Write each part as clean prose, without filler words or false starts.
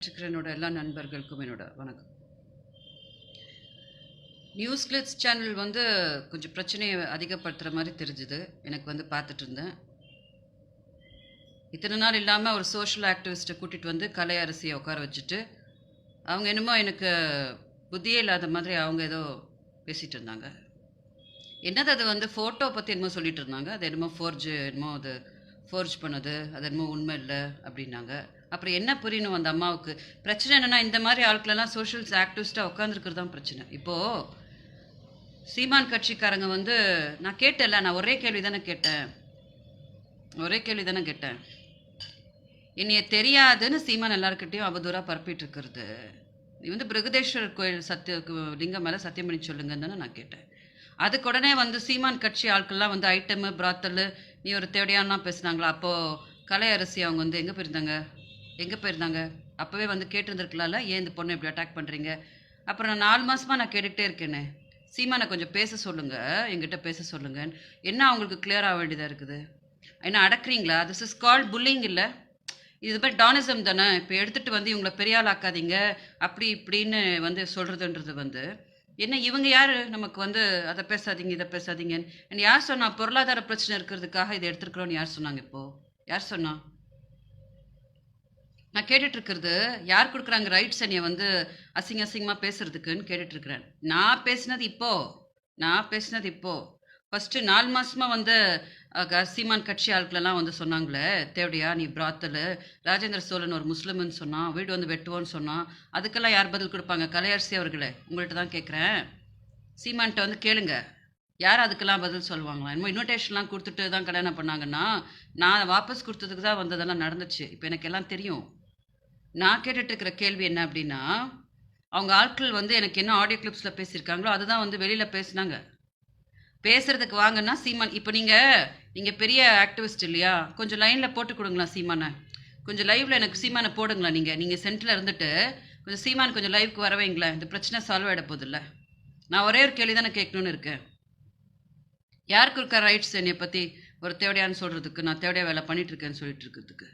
என்னோட எல்லா நண்பர்களுக்கும் என்னோட வணக்கம். நியூஸ் கிளிட்ஸ் சேனல் வந்து கொஞ்சம் பிரச்சனையை அதிகப்படுத்துகிற மாதிரி தெரிஞ்சுது. எனக்கு வந்து பார்த்துட்டு இருந்தேன். இத்தனை நாள் இல்லாமல் ஒரு சோஷியல் ஆக்டிவிஸ்ட்டை கூட்டிகிட்டு வந்து கலை அரசியை உட்கார வச்சுட்டு அவங்க என்னமோ எனக்கு புத்தியே இல்லாத மாதிரி அவங்க ஏதோ பேசிகிட்டு இருந்தாங்க. என்னது அது வந்து ஃபோட்டோ பற்றி என்னமோ சொல்லிட்டு இருந்தாங்க. அது என்னமோ என்னமோ அது ஃபோர்ஜ் பண்ணது, அது என்னமோ உண்மை இல்லை அப்படின்னாங்க. அப்புறம் என்ன புரியணும் அந்த அம்மாவுக்கு? பிரச்சனை என்னென்னா, இந்த மாதிரி ஆட்களெல்லாம் சோஷியல் ஆக்டிவிஸ்ட்டாக உட்காந்துருக்கிறது தான் பிரச்சனை. இப்போது சீமான் கட்சிக்காரங்க வந்து நான் கேட்டேன்ல, நான் ஒரே கேள்வி தானே கேட்டேன். என்னைய தெரியாதுன்னு சீமான் எல்லாருக்கிட்டையும் அவதூறாக பரப்பிட்டு இருக்கிறது. நீ வந்து பிரகதேஸ்வரர் கோயில் லிங்கம் மேலே சத்தியம் பண்ணி சொல்லுங்கன்னு தானே நான் கேட்டேன். அதுக்கு உடனே வந்து சீமான் கட்சி ஆட்கள்லாம் வந்து ஐட்டமு பிராத்தல் நீ ஒரு தேவையானலாம் பேசுனாங்களா? அப்போது கலை அரசி அவங்க வந்து எங்கே போயிருந்தாங்க? அப்போவே வந்து கேட்டுருந்துருக்கலாம்ல, ஏன் இந்த பொண்ணை இப்படி அட்டாக் பண்ணுறீங்க? அப்புறம் நான் 4 மாதமாக நான் கேட்டுக்கிட்டே இருக்கேனே, சீமானை கொஞ்சம் பேச சொல்லுங்கள், எங்கிட்ட பேச சொல்லுங்கள். என்ன அவங்களுக்கு கிளியர் ஆக வேண்டியதாக இருக்குது? என்ன அடக்குறீங்களா? திஸ் இஸ் கால்ட் புல்லிங் இல்லை? இது மாதிரி டானிசம் தானே. இப்போ எடுத்துகிட்டு வந்து இவங்களை பெரிய ஆள் ஆக்காதீங்க அப்படி இப்படின்னு வந்து சொல்கிறதுன்றது வந்து என்ன? இவங்க யார் நமக்கு வந்து அதை பேசாதீங்க இதை பேசாதீங்கன்னு யார் சொன்னா? பொருளாதார பிரச்சனை இருக்கிறதுக்காக இதை எடுத்துருக்குறோன்னு யார் சொன்னாங்க? இப்போது யார் சொன்னா? நான் கேட்டுட்ருக்கிறது, யார் கொடுக்குறாங்க ரைட்ஸ் என்னைய வந்து அசிங்கமாக பேசுகிறதுக்குன்னு கேட்டுட்ருக்குறேன். நான் பேசினது இப்போது ஃபஸ்ட்டு 4 மாதமாக வந்து சீமான் கட்சி ஆட்களெல்லாம் வந்து சொன்னாங்களே, தேவடியா நீ பிராத்தல், ராஜேந்திர சோழன் ஒரு முஸ்லிம்னு சொன்னான், வீடு வந்து வெட்டுவோன்னு சொன்னான். அதுக்கெல்லாம் யார் பதில் கொடுப்பாங்க? கலையரசி அவர்களே, உங்கள்கிட்ட தான் கேட்குறேன். சீமான்கிட்ட வந்து கேளுங்க, யார் அதுக்கெல்லாம் பதில் சொல்லுவாங்களா? இன்னும் இன்விடேஷன்லாம் கொடுத்துட்டு தான் கல்யாணம் பண்ணாங்கன்னா, நான் வாபஸ் கொடுத்ததுக்கு தான் வந்ததெல்லாம் நடந்துச்சு. இப்போ எனக்கு எல்லாம் தெரியும். நான் கேட்டுட்ருக்கிற கேள்வி என்ன அப்படின்னா, அவங்க ஆட்கள் வந்து எனக்கு என்ன ஆடியோ கிளிப்ஸில் பேசியிருக்காங்களோ அதுதான் வந்து வெளியில் பேசினாங்க. பேசுகிறதுக்கு வாங்கன்னா சீமான், இப்போ நீங்கள் பெரிய ஆக்டிவிஸ்ட் இல்லையா? கொஞ்சம் லைனில் போட்டு கொடுங்களா சீமானை? கொஞ்சம் லைவில் எனக்கு சீமானை போடுங்களா? நீங்கள் சென்டரில் இருந்துட்டு கொஞ்சம் சீமான் கொஞ்சம் லைவுக்கு வர வைங்களேன். இந்த பிரச்சனை சால்வ் ஆகிட போதில்ல. நான் ஒரே ஒரு கேள்வி தானே கேட்கணுன்னு இருக்கேன். யாருக்கு இருக்க ரைட்ஸ் என்னை பற்றி ஒரு தேவையான்னு சொல்கிறதுக்கு? நான் தேவையா வேலை பண்ணிகிட்ருக்கேன்னு சொல்லிட்டு இருக்கிறதுக்கு?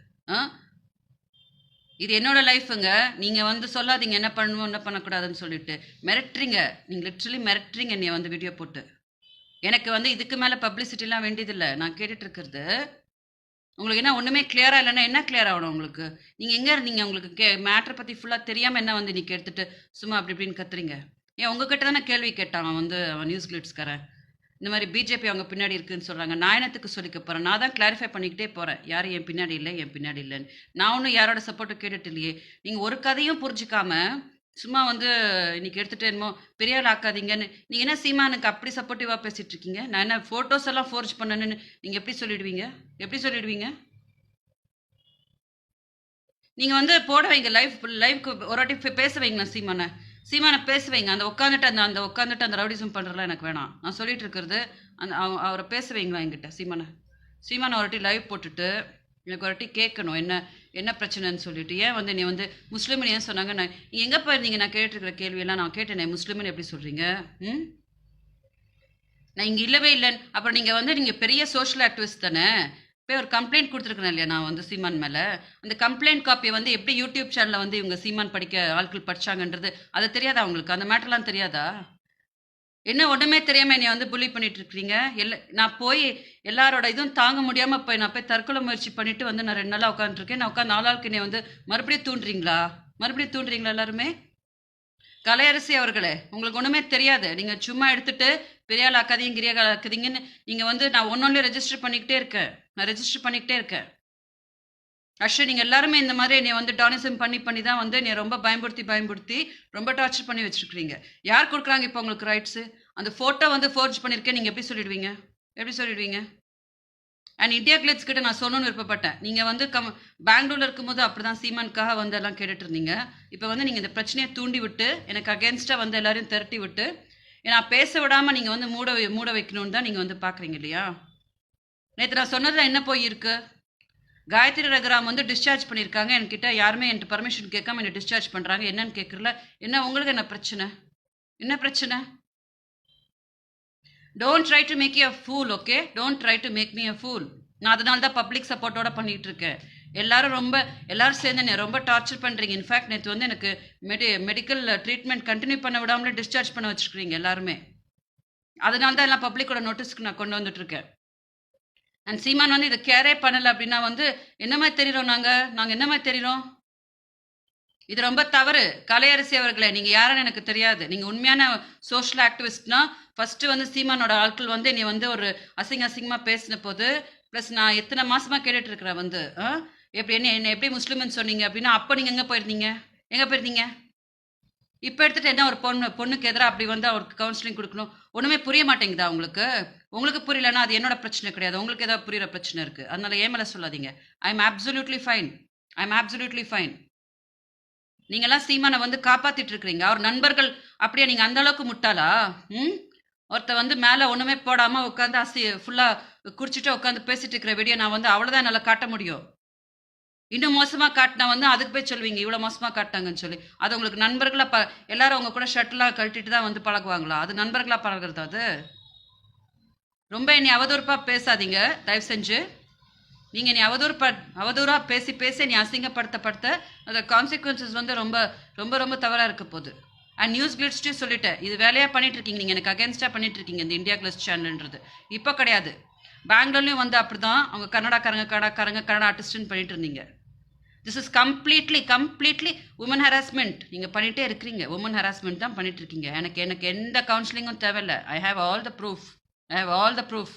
இது என்னோட லைஃபுங்க. நீங்கள் வந்து சொல்லாதீங்க என்ன பண்ணணும் என்ன பண்ணக்கூடாதுன்னு சொல்லிட்டு. மிரட்டுறீங்க, நீங்கள் லிட்ரலி மிரட்டுறீங்க என்னை வந்து வீடியோ போட்டு. எனக்கு வந்து இதுக்கு மேலே பப்ளிசிட்டிலாம் வேண்டியதில்லை. நான் கேட்டுட்ருக்கிறது, உங்களுக்கு என்ன ஒன்றுமே கிளியராக இல்லைன்னா என்ன கிளியர் ஆகணும் உங்களுக்கு? நீங்கள் எங்கே இருந்தீங்க? உங்களுக்கு மேட்ரை பற்றி ஃபுல்லாக தெரியாமல் என்ன வந்து இன்றைக்கி எடுத்துகிட்டு சும்மா அப்படி இப்படின்னு கத்துறீங்க? ஏன் உங்ககிட்ட தானே கேள்வி கேட்டான் அவன் நியூஸ் கிளிட்ஸ்காரன். இந்த மாதிரி பிஜேபி அவங்க பின்னாடி இருக்குதுன்னு சொல்கிறாங்க. நான் என்னத்துக்கு சொல்லிக்க போகிறேன்? நான் தான் கிளாரிஃபை பண்ணிக்கிட்டே போகிறேன், யார் என் பின்னாடி இல்லைன்னு. நான் ஒன்றும் யாரோட சப்போர்ட்டும் கேட்டுட்டு இல்லையே. நீங்கள் ஒரு கதையும் புரிஞ்சிக்காம சும்மா வந்து இன்னைக்கு எடுத்துகிட்டு என்னமோ பெரிய ஆள் ஆக்காதீங்கன்னு. நீங்கள் என்ன சீமானுக்கு அப்படி சப்போர்ட்டிவாக பேசிகிட்டு இருக்கீங்க? நான் என்ன ஃபோட்டோஸ் எல்லாம் ஃபோர்ஜ் பண்ணணுன்னு நீங்கள் எப்படி சொல்லிடுவீங்க? நீங்கள் வந்து போட வைங்க, லைவ்க்கு ஒரு வாட்டி பேச வைங்களேன் சீமானை பேச வைங்க. அந்த உட்காந்துட்டு அந்த ரவுடிசம் பண்ணுறதுலாம் எனக்கு வேணாம். நான் சொல்லிட்டு இருக்கிறது அவரை பேச வைங்களா என்கிட்ட சீமானை ஒரு வாட்டி லைவ் போட்டுட்டு எனக்கு ஒரு வாட்டி கேட்கணும் என்ன பிரச்சனைன்னு சொல்லிட்டு. ஏன் வந்து நீ வந்து முஸ்லீம்னு ஏன் சொன்னாங்க? நீங்கள் எங்கே போயிருந்தீங்க? நான் கேட்டுருக்கிற கேள்வியெல்லாம் நான் கேட்டேனே, முஸ்லீம்னு எப்படி சொல்கிறீங்க? நான் இங்கே இல்லவே இல்லைன்னு. அப்புறம் நீங்கள் பெரிய சோஷியல் ஆக்டிவிஸ்ட் தானே. போய் ஒரு கம்ப்ளைண்ட் கொடுத்துருக்கேன் இல்லையா நான் வந்து சீமான் மேலே? அந்த கம்ப்ளைண்ட் காப்பியை வந்து எப்படி யூடியூப் சேனலில் வந்து இவங்க சீமான் ஆட்கள் படித்தாங்கன்றது அது தெரியாதா உங்களுக்கு? அந்த மேட்டர்லாம் தெரியாதா? என்ன ஒன்றுமே தெரியாமல் என்னை வந்து புள்ளி பண்ணிட்டு இருக்கிறீங்க? நான் போய் எல்லாரோட இதுவும் தாங்க முடியாமல் நான் போய் தற்கொலை முயற்சி பண்ணிட்டு வந்து நான் 2 நாளாக உட்காந்துருக்கேன். நான் உட்காந்து 4 நாளுக்கு என்னை வந்து மறுபடியும் தூண்டுறீங்களா எல்லாருமே? கலையரசி அவர்களே, உங்களுக்கு ஒன்றுமே தெரியாது. நீங்கள் சும்மா எடுத்துட்டு பெரிய ஆள் ஆக்காதீங்க கிரியா ஆக்காதீங்கன்னு நீங்கள் வந்து நான் ஒன்னொன்னு ரெஜிஸ்டர் பண்ணிக்கிட்டே இருக்கேன். ஆக்சுவலி நீங்கள் எல்லாருமே இந்த மாதிரி என்னை வந்து டானிசம் பண்ணி தான் வந்து என்னை ரொம்ப பயன்படுத்தி ரொம்ப டார்ச்சர் பண்ணி வச்சுருக்கிறீங்க. யார் கொடுக்குறாங்க இப்போ உங்களுக்கு ரைட்ஸு? அந்த ஃபோட்டோ வந்து ஃபோர்ஜ் பண்ணியிருக்கேன் நீங்கள் எப்படி சொல்லிடுவீங்க? அண்ட் இந்தியா கிளிட்ஸ் கிட்ட நான் சொல்லணும்னு விருப்பப்பட்டேன். நீங்கள் வந்து பெங்களூரில் இருக்கும்போது அப்படி தான் சீமானுக்காக வந்து எல்லாம் கேட்டுட்டு இருந்தீங்க. இப்போ வந்து நீங்கள் இந்த பிரச்சனையை தூண்டி விட்டு எனக்கு அகேன்ஸ்டாக வந்து எல்லாரையும் திரட்டி விட்டு நான் பேச விடாமல் நீங்கள் வந்து மூட வைக்கணும்னு தான் நீங்கள் வந்து பார்க்குறீங்க இல்லையா? நேற்று நான் சொன்னதில் என்ன போய் இருக்கு? காயத்ரி ரகுராம் வந்து டிஸ்சார்ஜ் பண்ணியிருக்காங்க. என்கிட்ட யாருமே என்கிட்ட பர்மிஷன் கேட்காம என்னை டிஸ்சார்ஜ் பண்ணுறாங்க. என்னன்னு கேட்குறல? உங்களுக்கு என்ன பிரச்சனை? Don't try to make you a fool, okay? Don't try to make me a fool. நான் அதனால தான் பப்ளிக் சப்போர்ட்டோட பண்ணிகிட்டு இருக்கேன். எல்லாரும் சேர்ந்து என்னை ரொம்ப டார்ச்சர் பண்றீங்க. இன்ஃபேக்ட் நேத்து வந்து எனக்கு மெடிக்கல் ட்ரீட்மெண்ட் கன்டின்யூ பண்ண விடாமலே டிஸ்சார்ஜ் பண்ண வச்சிருக்கிறீங்க எல்லாருமே. அதனால தான் எல்லாம் பப்ளிக்கோட நோட்டீஸ்க்கு நான் கொண்டு வந்துட்டு இருக்கேன். அண்ட் சீமான் வந்து இத கேரே பண்ணல அப்படின்னா வந்து என்ன மாரி தெரியிறோம் நாங்க? நாங்க என்ன மாரி தெரியிறோம்? இது ரொம்ப தவறு. கலையரசி அவர்களே, நீங்க யாருன்னு எனக்கு தெரியாது. நீங்க உண்மையான சோஷியல் ஆக்டிவிஸ்ட்னா, ஃபர்ஸ்ட்டு வந்து சீமானோட ஆட்கள் வந்து என்னைய வந்து ஒரு அசிங்கமா பேசின போது, பிளஸ் நான் எத்தன மாசமா கேட்டுட்டு இருக்கிறேன் வந்து, எப்படி என்ன எப்படி முஸ்லிம்ன்னு சொன்னீங்க அப்படின்னா, அப்ப நீங்க எங்க போயிருந்தீங்க? எங்க போயிருந்தீங்க? இப்ப எடுத்துட்டு என்ன ஒரு பொண்ணுக்கு எதிரா அப்படி வந்து அவருக்கு கவுன்சிலிங் குடுக்கணும். ஒண்ணுமே புரிய மாட்டேங்குதா உங்களுக்கு? உங்களுக்கு புரியலன்னா அது என்னோட பிரச்சனை கிடையாது. உங்களுக்கு ஏதாவது புரியிற பிரச்சனை இருக்கு. அதனால என் மேல சொல்லாதீங்க. ஐ அம் அப்சல்யூட்லி ஃபைன். ஐ அம் அப்சல்யூட்லி ஃபைன். நீங்கலாம் சீமான வந்து காப்பாத்திட்டு இருக்கிறீங்க. அவர் நண்பர்கள் அப்படியே நீங்க அந்த அளவுக்கு முட்டாளா? ம்? ஒருத்தன் வந்து மேல ஒண்ணுமே போடாம உட்கார்ந்து ஃபுல்லா குடிச்சிட்டு உட்கார்ந்து பேசிட்டு இருக்கிற வீடியோ நான் வந்து அவ்வளவுதான் என்னால காட்ட முடியும். இன்னும் மோசமா காட்டுனா வந்து அதுக்கு போய் சொல்லுவீங்க, இவ்வளோ மோசமா காட்டுனாங்கன்னு சொல்லி. அது உங்களுக்கு நண்பர்களா எல்லாரும் உங்க கூட ஷர்ட்லாம் கழட்டிட்டு தான் வந்து பழகுவாங்களா? அது நண்பர்களா பழகுறதா அது? ரொம்ப என்னைய அவதூறுப்பா பேசாதீங்க, தயவு செஞ்சு. நீங்க என்னைய அவதூறா பேசி பேசி என்னைய அசிங்கப்படுத்த அந்த கான்சிக்வென்சஸ் வந்து ரொம்ப ரொம்ப ரொம்ப தவறா இருக்க போது. அண்ட் நியூஸ் கிளிட்ஸ்ட்டயும் சொல்லிட்டேன். இது வேலையா பண்ணிட்டு இருக்கீங்க. நீங்க எனக்கு அகைன்ஸ்டா பண்ணிட்டு இருக்கீங்க இந்த இந்தியா கிளிட்ஸ் சேனல்ன்றது. இப்ப கிடையாது. பெங்களூர்லயும் வந்து அப்படிதான். அவங்க கன்னடா ஆர்டிஸ்ட்ன்னு பண்ணிட்டு இருந்தீங்க. This is completely woman harassment. நீங்க பண்ணிட்டே இருக்கிறீங்க. உமன் ஹராஸ்மெண்ட் தான் பண்ணிட்டு இருக்கீங்க. எனக்கு எந்த கவுன்சிலிங்கும் தேவையில்ல. I have all the proof.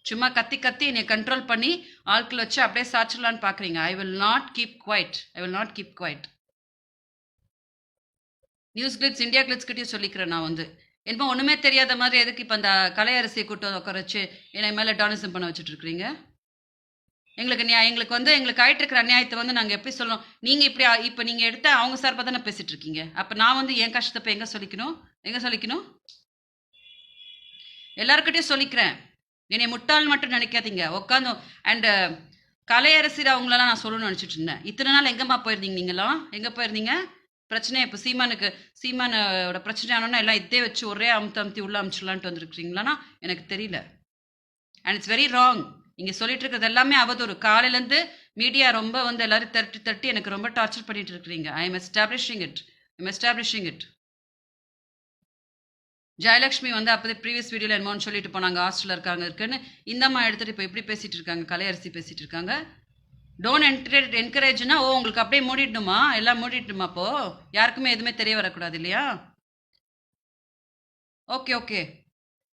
சும்மா கத்தி கத்தி என்னை கண்ட்ரோல் பண்ணி ஆட்கள் வச்சு அப்படியே சாச்சிடலான்னு பார்க்குறீங்க. I will not keep quiet. News glitz, India glitz கிட்டயும் சொல்லிக்கிறேன் நான் வந்து. என்னமோ ஒன்றுமே தெரியாத மாதிரி எதுக்கு இப்போ அந்த கலையரசியை கூட்டம் உட்கார வச்சு என்னை மேலே டானிசம் பண்ண வச்சுட்டு இருக்கிறீங்க? எங்களுக்கு ஆயிட்டு இருக்கிற அநியாயத்தை வந்து நாங்கள் எப்படி சொல்லணும்? நீங்கள் இப்போ நீங்கள் எடுத்த அவங்க சார்பாக தானே பேசிட்டு இருக்கீங்க. அப்போ நான் வந்து என் கஷ்டத்தை போய் எங்கே சொல்லிக்கணும்? எல்லாருக்கிட்டையும் சொல்லிக்கிறேன். என்னை முட்டாள் மட்டும் நினைக்காதீங்க. உட்காந்து அண்ட் கலையரசி அவங்களெல்லாம் நான் சொல்லணும்னு நினச்சிட்டு இருந்தேன். இத்தனை நாள் எங்கம்மா போயிருந்தீங்க? நீங்களாம் எங்கே போயிருந்தீங்க? பிரச்சனை இப்போ சீமானோட பிரச்சனை ஆனோன்னா எல்லாம் இதே வச்சு ஒரே அமுத்தி உள்ள அமுச்சிடலான்ட்டு வந்துருக்குறீங்களான்னா எனக்கு தெரியல. And it's very wrong. நீங்க சொல்லிட்டு இருக்கிறது எல்லாமே அவதூறு. காலையிலேருந்து மீடியா ரொம்ப வந்து எல்லாரும் தட்டி எனக்கு ரொம்ப டார்ச்சர் பண்ணிட்டு இருக்கிறீங்க. I am establishing it. Jayalakshmi வந்து அப்போதே ப்ரீவியஸ் வீடியோவில் என்னமோன்னு சொல்லிட்டு போனாங்க, ஹாஸ்டலில் இருக்குன்னு. இந்த அம்மா எடுத்துகிட்டு இப்போ எப்படி பேசிகிட்டு இருக்காங்க? கலையரசி பேசிகிட்டு இருக்காங்க. டோன்ட் என்கரேஜ்னா உங்களுக்கு அப்படியே மூடிடணுமா? எல்லாம் மூடிடணுமா? அப்போ யாருக்குமே எதுவுமே தெரிய வரக்கூடாது இல்லையா? ஓகே.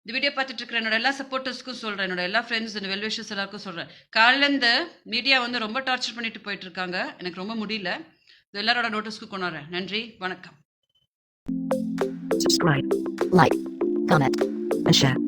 இந்த வீடியோ பார்த்துட்டு இருக்கிற என்னோட எல்லா சப்போர்ட்டர்ஸ்க்கும் சொல்கிறேன், என்னோட எல்லா ஃப்ரெண்ட்ஸ் இந்த வெல்விஷர்ஸ் எல்லாருக்கும் சொல்கிறேன். காலையிலேருந்து மீடியா வந்து ரொம்ப டார்ச்சர் பண்ணிட்டு போயிட்டு இருக்காங்க. எனக்கு ரொம்ப முடியல. இது எல்லாரோட நோட்டீஸ்க்கு கொண்டு வரேன். நன்றி, வணக்கம். Subscribe, like, comment, and share.